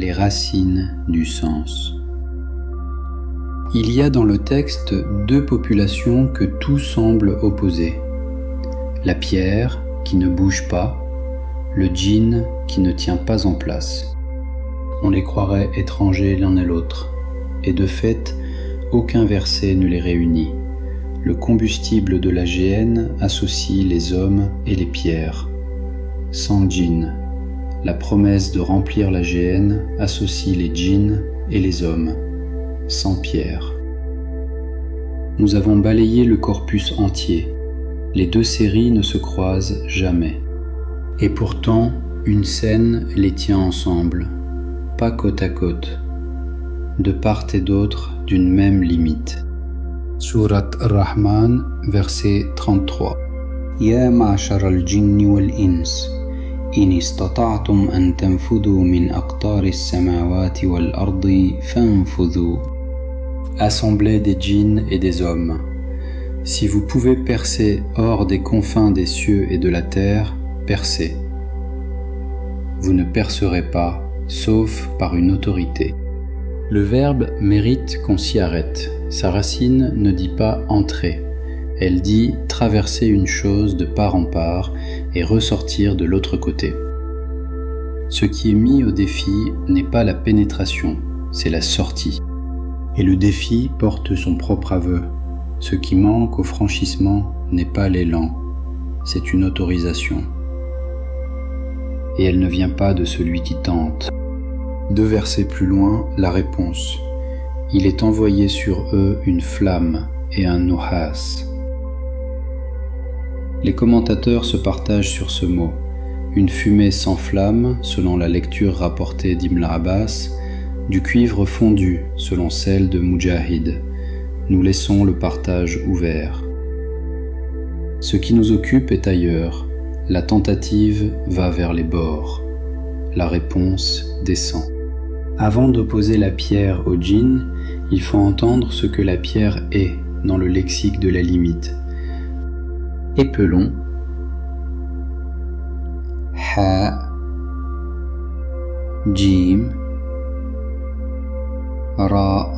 les racines du sens. Il y a dans le texte deux populations que tout semble opposer. La pierre qui ne bouge pas, le djinn qui ne tient pas en place. On les croirait étrangers l'un à l'autre, et de fait, aucun verset ne les réunit. Le combustible de la géhenne associe les hommes et les pierres. Sans djinn, la promesse de remplir la géhenne associe les djinns et les hommes. Sans pierre. Nous avons balayé le corpus entier. Les deux séries ne se croisent jamais. Et pourtant, une scène les tient ensemble, pas côte à côte, de part et d'autre d'une même limite. Surat Ar-Rahman, verset 33. Ya ma'ashar al-jinni wal-ins, in istata'tum an tanfudhu min aqtari as-samawati wal-ardi fanfudhu. Assemblée des djinns et des hommes. Si vous pouvez percer hors des confins des cieux et de la terre, percez. Vous ne percerez pas, sauf par une autorité. Le verbe mérite qu'on s'y arrête. Sa racine ne dit pas entrer. Elle dit traverser une chose de part en part et ressortir de l'autre côté. Ce qui est mis au défi n'est pas la pénétration, c'est la sortie. Et le défi porte son propre aveu. Ce qui manque au franchissement n'est pas l'élan, c'est une autorisation. Et elle ne vient pas de celui qui tente. 2 versets plus loin, la réponse. Il est envoyé sur eux une flamme et un nuhas. Les commentateurs se partagent sur ce mot. Une fumée sans flamme, selon la lecture rapportée d'Ibn Abbas, du cuivre fondu, selon celle de Mujahid. Nous laissons le partage ouvert. Ce qui nous occupe est ailleurs. La tentative va vers les bords. La réponse descend. Avant d'opposer la pierre au djinn, il faut entendre ce que la pierre est dans le lexique de la limite. Épelons. Ha. Jim. Ra.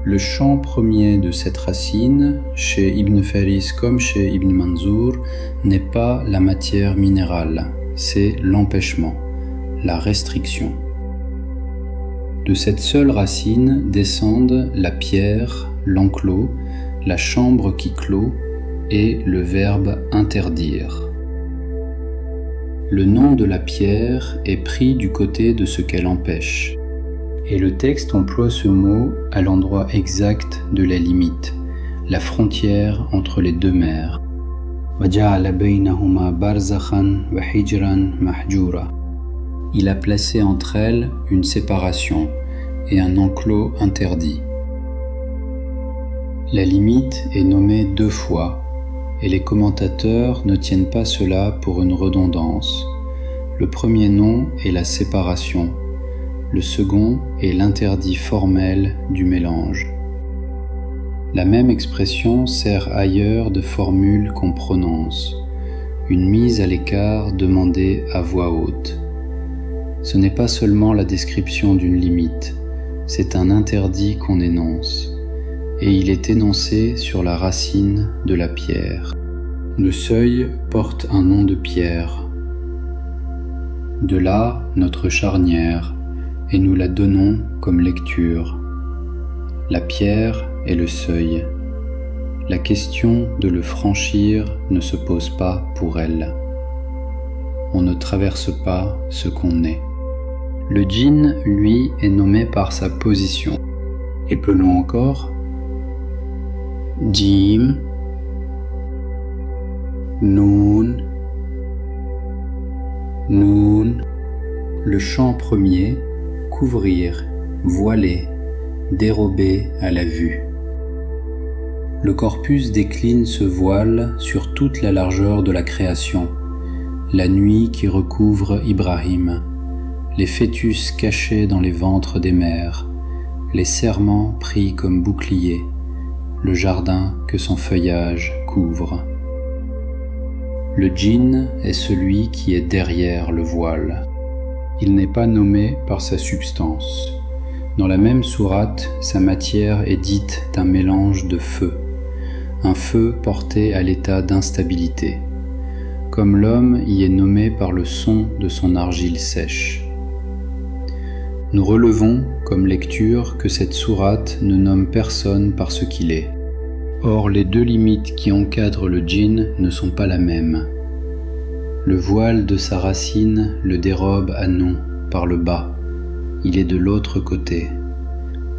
Le chant premier de cette racine, chez Ibn Faris comme chez Ibn Manzour, n'est pas la matière minérale, c'est l'empêchement, la restriction. De cette seule racine descendent la pierre, l'enclos, la chambre qui clôt et le verbe interdire. Le nom de la pierre est pris du côté de ce qu'elle empêche. Et le texte emploie ce mot à l'endroit exact de la limite, la frontière entre les deux mers. وَجَعَلَ بَيْنَهُمَا بَرْزَخًا وَحِجْرًا مَحْجُورًا. Il a placé entre elles une séparation et un enclos interdit. La limite est nommée 2 fois, et les commentateurs ne tiennent pas cela pour une redondance. Le premier nom est la séparation. Le second est l'interdit formel du mélange. La même expression sert ailleurs de formule qu'on prononce, une mise à l'écart demandée à voix haute. Ce n'est pas seulement la description d'une limite, c'est un interdit qu'on énonce, et il est énoncé sur la racine de la pierre. Le seuil porte un nom de pierre. De là, notre charnière, et nous la donnons comme lecture. La pierre est le seuil. La question de le franchir ne se pose pas pour elle. On ne traverse pas ce qu'on est. Le djinn, lui, est nommé par sa position. Épelons encore. Jim, Noun, Noun. Le chant premier, couvrir, voiler, dérober à la vue. Le corpus décline ce voile sur toute la largeur de la création, la nuit qui recouvre Ibrahim, les fœtus cachés dans les ventres des mères, les serments pris comme boucliers, le jardin que son feuillage couvre. Le djinn est celui qui est derrière le voile. Il n'est pas nommé par sa substance. Dans la même sourate, sa matière est dite d'un mélange de feu, un feu porté à l'état d'instabilité, comme l'homme y est nommé par le son de son argile sèche. Nous relevons, comme lecture, que cette sourate ne nomme personne par ce qu'il est. Or, les deux limites qui encadrent le djinn ne sont pas la même. Le voile de sa racine le dérobe à nous, par le bas. Il est de l'autre côté.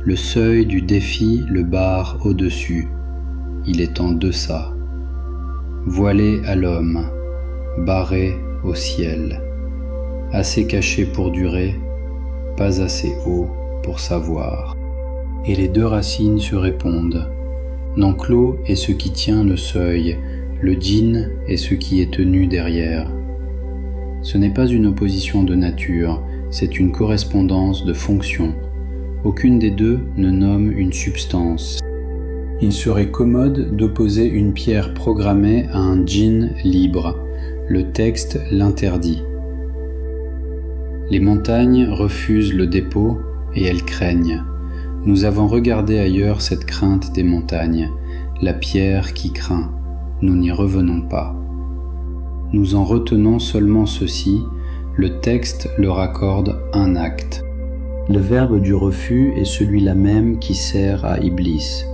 Le seuil du défi le barre au-dessus. Il est en deçà. Voilé à l'homme, barré au ciel. Assez caché pour durer, pas assez haut pour savoir. Et les deux racines se répondent. N'enclos est ce qui tient le seuil, le djinn est ce qui est tenu derrière. Ce n'est pas une opposition de nature, c'est une correspondance de fonctions. Aucune des deux ne nomme une substance. Il serait commode d'opposer une pierre programmée à un djinn libre. Le texte l'interdit. Les montagnes refusent le dépôt et elles craignent. Nous avons regardé ailleurs cette crainte des montagnes, la pierre qui craint. Nous n'y revenons pas. Nous en retenons seulement ceci, le texte leur accorde un acte. Le verbe du refus est celui-là même qui sert à Iblis.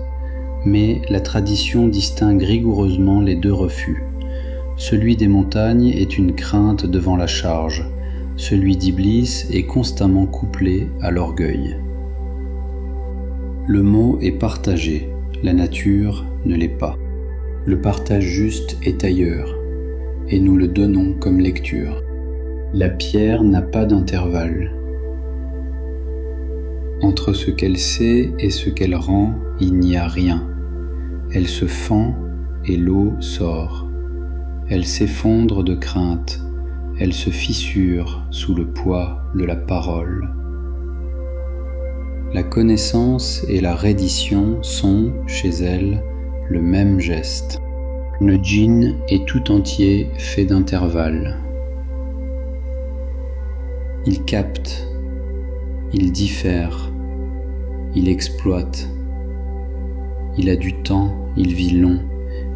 Mais la tradition distingue rigoureusement les deux refus. Celui des montagnes est une crainte devant la charge. Celui d'Iblis est constamment couplé à l'orgueil. Le mot est partagé, la nature ne l'est pas. Le partage juste est ailleurs, et nous le donnons comme lecture. La pierre n'a pas d'intervalle. Entre ce qu'elle sait et ce qu'elle rend, il n'y a rien. Elle se fend et l'eau sort. Elle s'effondre de crainte, elle se fissure sous le poids de la parole. La connaissance et la reddition sont, chez elle, le même geste. Le djinn est tout entier fait d'intervalles. Il capte, il diffère, il exploite. Il a du temps, il vit long,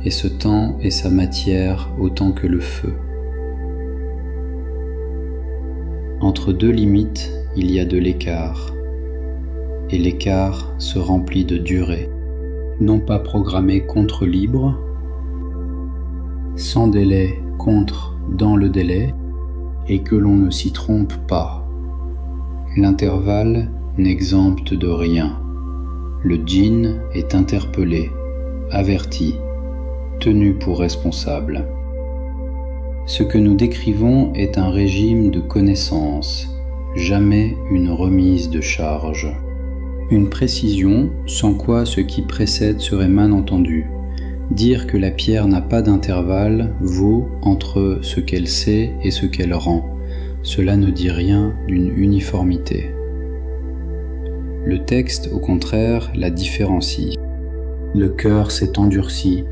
et ce temps est sa matière autant que le feu. Entre deux limites, il y a de l'écart, et l'écart se remplit de durée, non pas programmé contre libre, sans délai contre dans le délai, et que l'on ne s'y trompe pas. L'intervalle n'exempte de rien. Le djinn est interpellé, averti, tenu pour responsable. Ce que nous décrivons est un régime de connaissance, jamais une remise de charge. Une précision sans quoi ce qui précède serait mal entendu. Dire que la pierre n'a pas d'intervalle vaut entre ce qu'elle sait et ce qu'elle rend. Cela ne dit rien d'une uniformité. Le texte, au contraire, la différencie. Le cœur s'est endurci.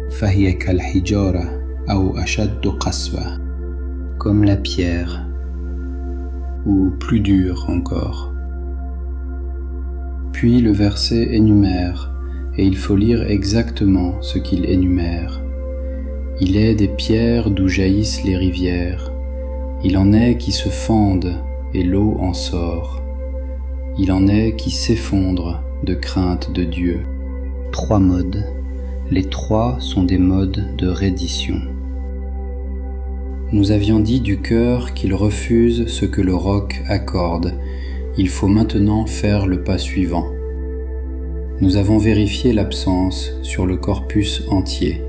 فَهِيَ كَالْحِجَارَةِ أَوْ أَشَدُّ قَسْوَةً. Comme la pierre, ou plus dur encore. Puis le verset énumère, et il faut lire exactement ce qu'il énumère. Il est des pierres d'où jaillissent les rivières. Il en est qui se fendent, et l'eau en sort. Il en est qui s'effondrent de crainte de Dieu. 3 modes. Les 3 sont des modes de reddition. Nous avions dit du cœur qu'il refuse ce que le roc accorde. Il faut maintenant faire le pas suivant. Nous avons vérifié l'absence sur le corpus entier.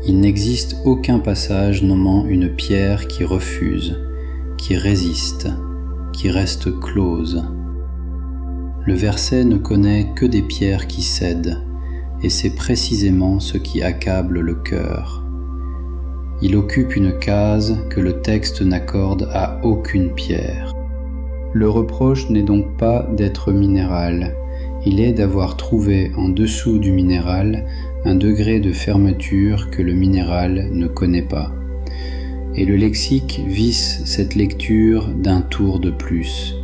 Il n'existe aucun passage nommant une pierre qui refuse, qui résiste, qui reste close. Le verset ne connaît que des pierres qui cèdent, et c'est précisément ce qui accable le cœur. Il occupe une case que le texte n'accorde à aucune pierre. Le reproche n'est donc pas d'être minéral, il est d'avoir trouvé en dessous du minéral un degré de fermeture que le minéral ne connaît pas. et le lexique visse cette lecture d'un tour de plus.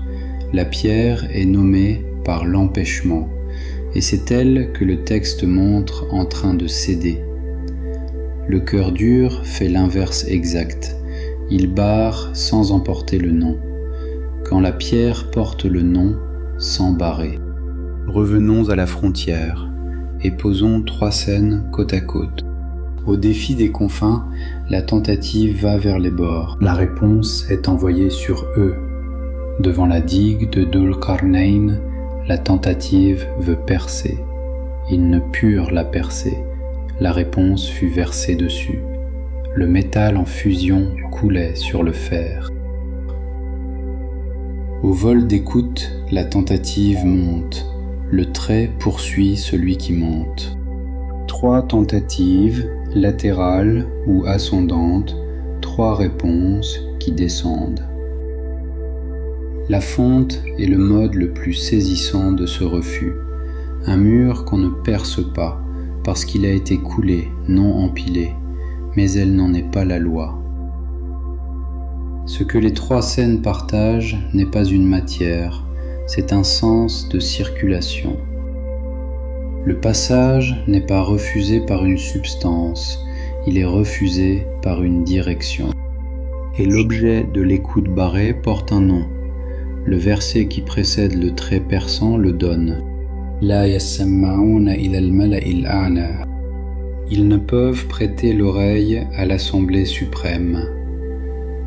La pierre est nommée par l'empêchement, et c'est elle que le texte montre en train de céder. Le cœur dur fait l'inverse exact. Il barre sans emporter le nom, quand la pierre porte le nom sans barrer. Revenons à la frontière et posons 3 scènes côte à côte. Au défi des confins, la tentative va vers les bords. La réponse est envoyée sur eux. Devant la digue de Dhul-Qarnayn, la tentative veut percer. Ils ne purent la percer. La réponse fut versée dessus. Le métal en fusion coulait sur le fer. Au vol d'écoute, la tentative monte. Le trait poursuit celui qui monte. 3 tentatives, latérales ou ascendantes, 3 réponses qui descendent. La fonte est le mode le plus saisissant de ce refus. Un mur qu'on ne perce pas, parce qu'il a été coulé, non empilé, mais elle n'en est pas la loi. Ce que les 3 scènes partagent n'est pas une matière, c'est un sens de circulation. Le passage n'est pas refusé par une substance, il est refusé par une direction. Et l'objet de l'écoute barrée porte un nom. Le verset qui précède le trait perçant le donne. La yasma'una ila al-mala'il a'la. Ils ne peuvent prêter l'oreille à l'Assemblée suprême,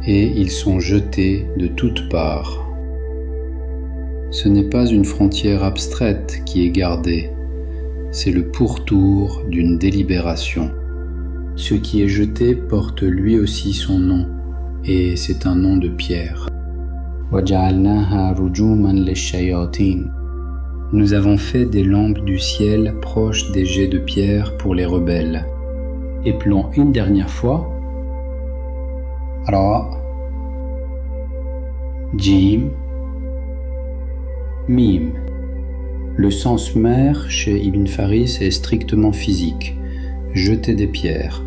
et ils sont jetés de toutes parts. Ce n'est pas une frontière abstraite qui est gardée, c'est le pourtour d'une délibération. Ce qui est jeté porte lui aussi son nom, et c'est un nom de pierre. وَجَعَلْنَاهَا رُجُومًا لِلشَّيَاطِينِ. Nous avons fait des lampes du ciel proches des jets de pierre pour les rebelles. Épelons une dernière fois. Ra, Jim, Mim. Le sens mère chez Ibn Faris est strictement physique, jeter des pierres.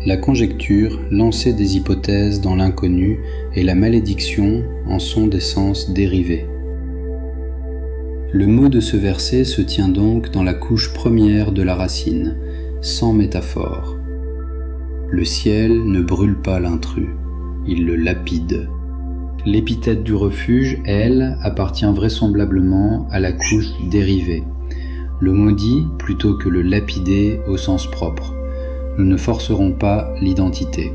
La conjecture, lancer des hypothèses dans l'inconnu, et la malédiction en sont des sens dérivés. Le mot de ce verset se tient donc dans la couche première de la racine, sans métaphore. Le ciel ne brûle pas l'intrus, il le lapide. L'épithète du refuge, elle, appartient vraisemblablement à la couche dérivée. Le maudit plutôt que le lapider au sens propre. Nous ne forcerons pas l'identité.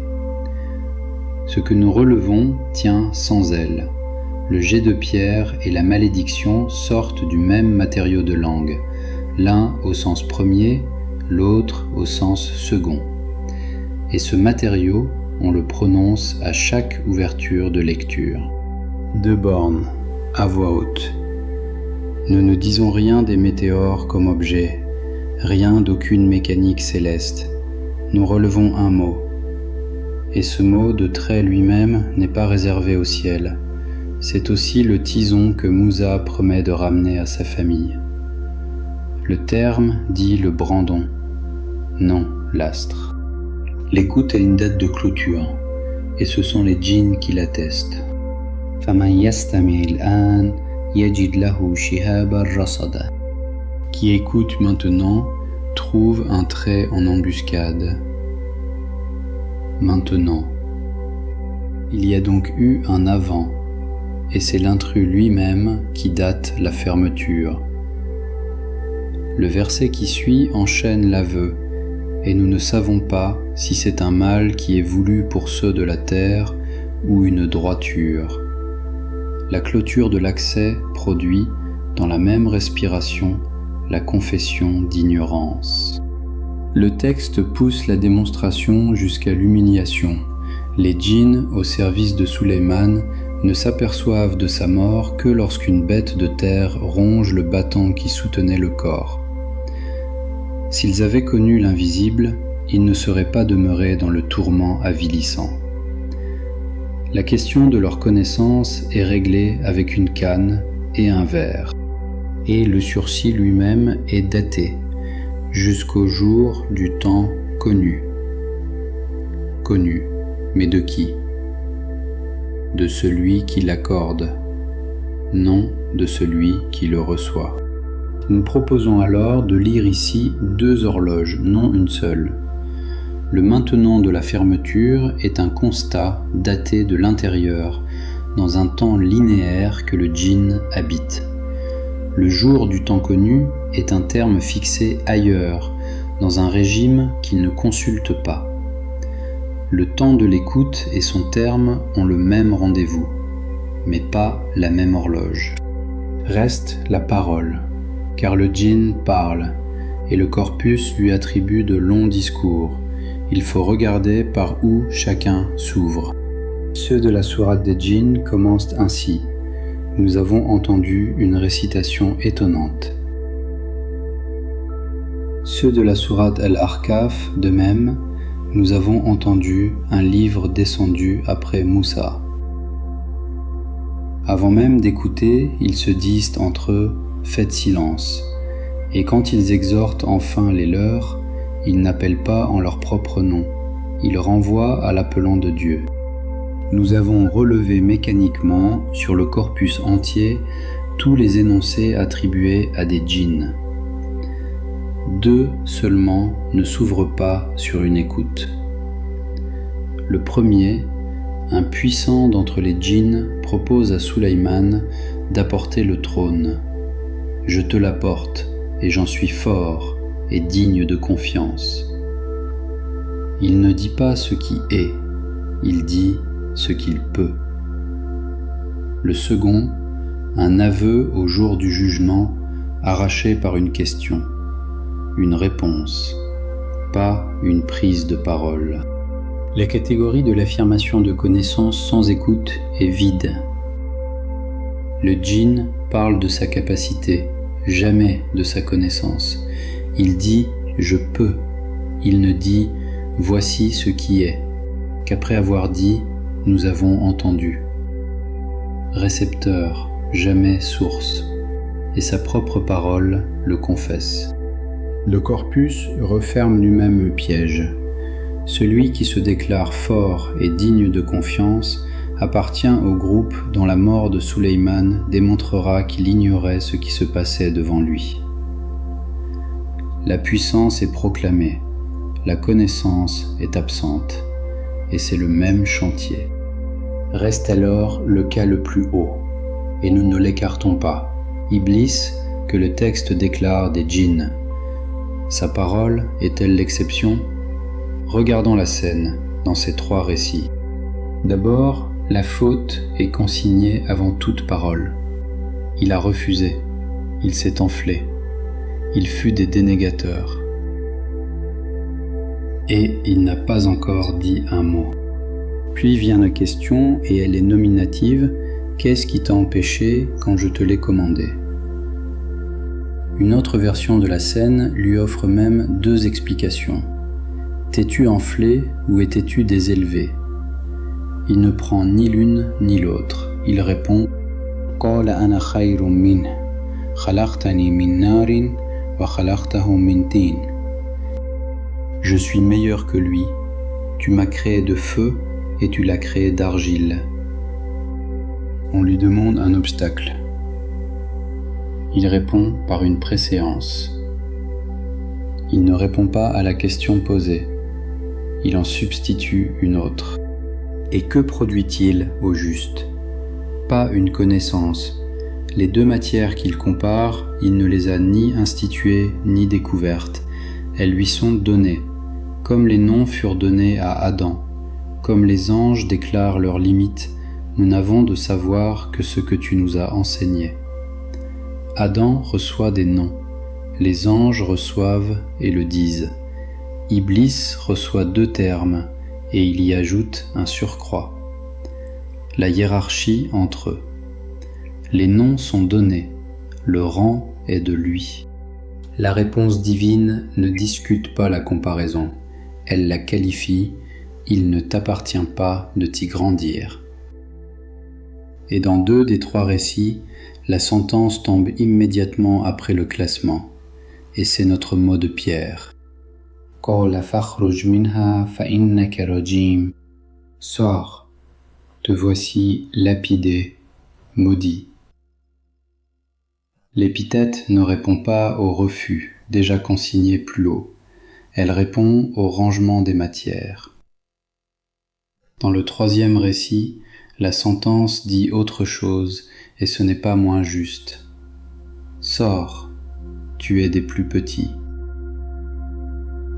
Ce que nous relevons tient sans elle. Le jet de pierre et la malédiction sortent du même matériau de langue, l'un au sens premier, l'autre au sens second. Et ce matériau, on le prononce à chaque ouverture de lecture. 2 bornes, à voix haute. Nous ne disons rien des météores comme objet, rien d'aucune mécanique céleste. Nous relevons un mot. Et ce mot de trait lui-même n'est pas réservé au ciel. C'est aussi le tison que Moussa promet de ramener à sa famille. Le terme dit le brandon, non l'astre. L'écoute a une date de clôture, et ce sont les djinns qui l'attestent. فَمَنْ يَسْتَمِعِ الْآنَ يَجِدْ لَهُ شِهَابًا رَصَدًا. Qui écoute maintenant trouve un trait en embuscade. Maintenant. Il y a donc eu un avant, et c'est l'intrus lui-même qui date la fermeture. Le verset qui suit enchaîne l'aveu, et nous ne savons pas si c'est un mal qui est voulu pour ceux de la terre ou une droiture. La clôture de l'accès produit, dans la même respiration, la confession d'ignorance. Le texte pousse la démonstration jusqu'à l'humiliation. Les djinns, au service de Sulayman, ne s'aperçoivent de sa mort que lorsqu'une bête de terre ronge le bâton qui soutenait le corps. S'ils avaient connu l'invisible, ils ne seraient pas demeurés dans le tourment avilissant. La question de leur connaissance est réglée avec une canne et un verre, et le sursis lui-même est daté, jusqu'au jour du temps connu. connu, mais de qui? De celui qui l'accorde, non de celui qui le reçoit. Nous proposons alors de lire ici 2 horloges, non une seule. Le maintenant de la fermeture est un constat daté de l'intérieur, dans un temps linéaire que le djinn habite. Le jour du temps connu est un terme fixé ailleurs, dans un régime qu'il ne consulte pas. Le temps de l'écoute et son terme ont le même rendez-vous, mais pas la même horloge. Reste la parole, car le djinn parle, et le corpus lui attribue de longs discours. Il faut regarder par où chacun s'ouvre. Ceux de la sourate des djinns commencent ainsi. Nous avons entendu une récitation étonnante. Ceux de la sourate Al-Ahqaf, de même, nous avons entendu un livre descendu après Moussa. Avant même d'écouter, ils se disent entre eux « Faites silence », et quand ils exhortent enfin les leurs, ils n'appellent pas en leur propre nom, ils renvoient à l'appelant de Dieu. Nous avons relevé mécaniquement sur le corpus entier tous les énoncés attribués à des djinns. 2 seulement ne s'ouvrent pas sur une écoute. Le premier, un puissant d'entre les djinns, propose à Sulayman d'apporter le trône. « Je te l'apporte, et j'en suis fort et digne de confiance. » Il ne dit pas ce qui est, il dit ce qu'il peut. Le second, un aveu au jour du jugement, arraché par une question, une réponse, pas une prise de parole. La catégorie de l'affirmation de connaissance sans écoute est vide. Le djinn parle de sa capacité, jamais de sa connaissance. Il dit « je peux », il ne dit « voici ce qui est », qu'après avoir dit « nous avons entendu ». Récepteur, jamais source, et sa propre parole le confesse. Le corpus referme lui-même le piège. Celui qui se déclare fort et digne de confiance appartient au groupe dont la mort de Sulayman démontrera qu'il ignorait ce qui se passait devant lui. La puissance est proclamée, la connaissance est absente, et c'est le même chantier. Reste alors le cas le plus haut, et nous ne l'écartons pas, Iblis, que le texte déclare des djinns. Sa parole est-elle l'exception? Regardons la scène dans ces 3 récits. D'abord, la faute est consignée avant toute parole. Il a refusé, il s'est enflé, il fut des dénégateurs. Et il n'a pas encore dit un mot. Puis vient la question, et elle est nominative, qu'est-ce qui t'a empêché quand je te l'ai commandé? Une autre version de la scène lui offre même 2 explications. T'es-tu enflé ou étais-tu désélevé? Il ne prend ni l'une ni l'autre. Il répond قال أنا خير منه خلقتني من نار وخلقته من طين. Je suis meilleur que lui. Tu m'as créé de feu et tu l'as créé d'argile. On lui demande un obstacle. Il répond par une préséance. Il ne répond pas à la question posée. Il en substitue une autre. Et que produit-il au juste? Pas une connaissance. Les 2 matières qu'il compare, il ne les a ni instituées ni découvertes. Elles lui sont données, comme les noms furent donnés à Adam. Comme les anges déclarent leurs limites, nous n'avons de savoir que ce que tu nous as enseigné. Adam reçoit des noms, les anges reçoivent et le disent. Iblis reçoit 2 termes, et il y ajoute un surcroît. La hiérarchie entre eux. Les noms sont donnés, le rang est de lui. La réponse divine ne discute pas la comparaison, elle la qualifie, il ne t'appartient pas de t'y grandir. Et dans 2 des 3 récits, la sentence tombe immédiatement après le classement, et c'est notre mot de pierre. قال فاخرج منها فإنك رجيم. Sors, te voici lapidé, maudit. L'épithète ne répond pas au refus déjà consigné plus haut, elle répond au rangement des matières. Dans le troisième récit, la sentence dit autre chose et ce n'est pas moins juste. Sors, tu es des plus petits.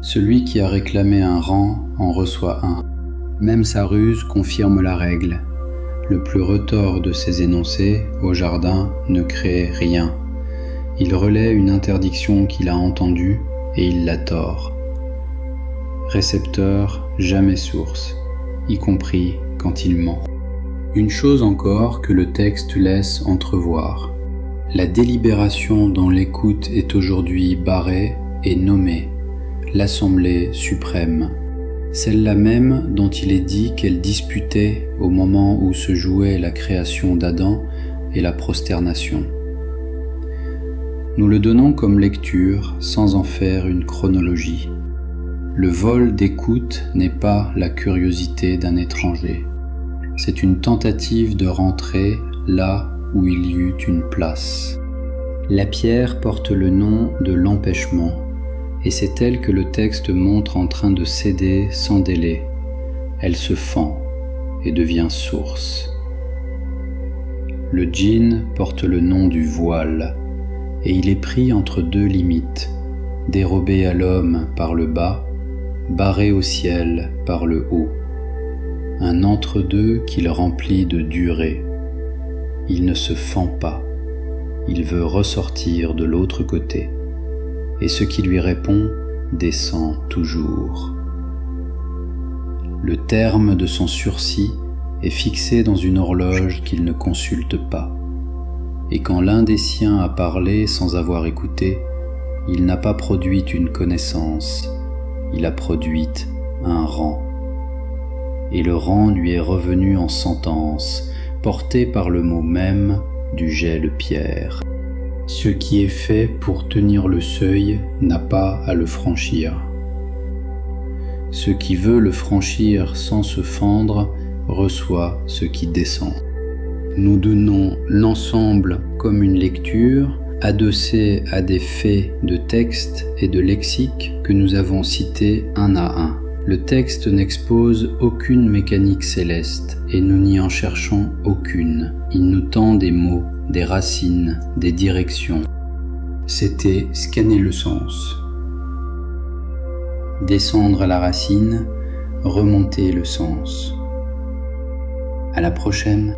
Celui qui a réclamé un rang en reçoit un. Même sa ruse confirme la règle. Le plus retors de ses énoncés, au jardin, ne crée rien. Il relaie une interdiction qu'il a entendue et il la tord. Récepteur, jamais source, y compris quand il ment. Une chose encore que le texte laisse entrevoir. La délibération dont l'écoute est aujourd'hui barrée est nommée, l'Assemblée suprême. Celle-là même dont il est dit qu'elle disputait au moment où se jouait la création d'Adam et la prosternation. Nous le donnons comme lecture sans en faire une chronologie. Le vol d'écoute n'est pas la curiosité d'un étranger. C'est une tentative de rentrer là où il y eut une place. La pierre porte le nom de l'empêchement, et c'est elle que le texte montre en train de céder sans délai. Elle se fend et devient source. Le djinn porte le nom du voile, et il est pris entre deux limites, dérobé à l'homme par le bas, barré au ciel par le haut. Un entre-deux qu'il remplit de durée. Il ne se fend pas, il veut ressortir de l'autre côté, et ce qui lui répond descend toujours. Le terme de son sursis est fixé dans une horloge qu'il ne consulte pas, et quand l'un des siens a parlé sans avoir écouté, il n'a pas produit une connaissance, il a produit un rang. Et le rang lui est revenu en sentence, porté par le mot même du gel-pierre. Ce qui est fait pour tenir le seuil n'a pas à le franchir. Ce qui veut le franchir sans se fendre reçoit ce qui descend. Nous donnons l'ensemble comme une lecture, adossée à des faits de texte et de lexique que nous avons cités un à un. Le texte n'expose aucune mécanique céleste et nous n'y en cherchons aucune. Il nous tend des mots, des racines, des directions. C'était scanner le sens. Descendre à la racine, remonter le sens. À la prochaine.